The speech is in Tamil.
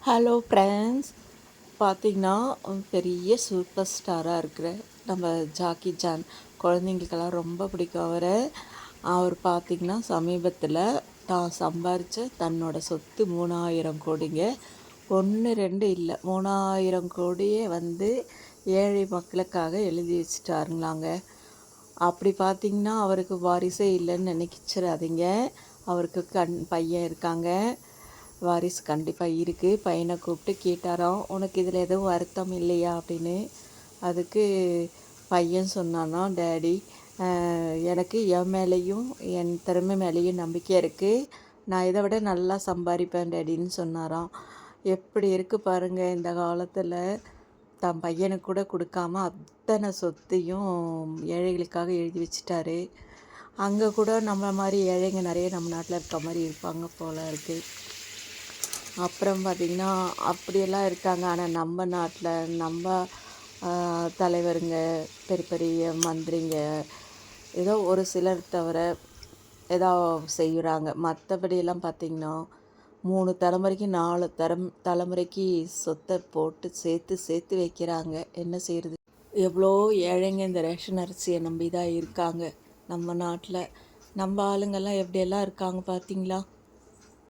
ஹலோ ஃப்ரெண்ட்ஸ், பார்த்திங்கன்னா பெரிய சூப்பர் ஸ்டாராக இருக்கிற நம்ம ஜாக்கி சான். குழந்தைங்களுக்கெல்லாம் ரொம்ப பிடிக்கும் அவரை. அவர் பார்த்திங்கன்னா சமீபத்தில் தான் சம்பாரித்த தன்னோட சொத்து 3000 கோடிங்க. 1 2 இல்லை, 3000 கோடியே ஏழை மக்களுக்காக எழுதி வச்சுட்டாருங்களாங்க. அப்படி பார்த்திங்கன்னா அவருக்கு வாரிசே இல்லைன்னு நினைச்சிடாதீங்க. அவருக்கு பையன் இருக்காங்க. வாரிசு கண்டிப்பாக இருக்குது. பையனை கூப்பிட்டு கேட்டாராம், உனக்கு இதில் எதுவும் வருத்தம் இல்லையா அப்படின்னு. அதுக்கு பையன் சொன்னானா, டேடி எனக்கு என் மேலேயும் என் திறமை மேலேயும் நம்பிக்கை இருக்குது, நான் இதை விட நல்லா சம்பாதிப்பேன் டேடின்னு சொன்னாராம். எப்படி இருக்குது பாருங்கள், இந்த காலத்தில் தன் பையனுக்கு கூட கொடுக்காம அத்தனை சொத்தையும் ஏழைகளுக்காக எழுதி வச்சிட்டாரு. அங்கே கூட நம்மளை மாதிரி ஏழைங்க நிறைய நம்ம நாட்டில் இருக்க மாதிரி இருப்பாங்க போல் இருக்குது. அப்புறம் பார்த்திங்கன்னா அப்படியெல்லாம் இருக்காங்க. ஆனால் நம்ம நாட்டில் நம்ம தலைவருங்க, பெரிய பெரிய மந்திரிங்க ஏதோ ஒரு சிலர் தவிர ஏதோ செய்கிறாங்க. மற்றபடியெல்லாம் பார்த்திங்கன்னா 3 தலைமுறைக்கு 4 தலைமுறைக்கு சொத்தை போட்டு சேர்த்து வைக்கிறாங்க. என்ன செய்கிறது? எவ்வளோ ஏழைங்க இந்த ரேஷன் அரிசியை நம்பி தான் இருக்காங்க நம்ம நாட்டில். நம்ம ஆளுங்கள்லாம் எப்படியெல்லாம் இருக்காங்க பார்த்திங்களா?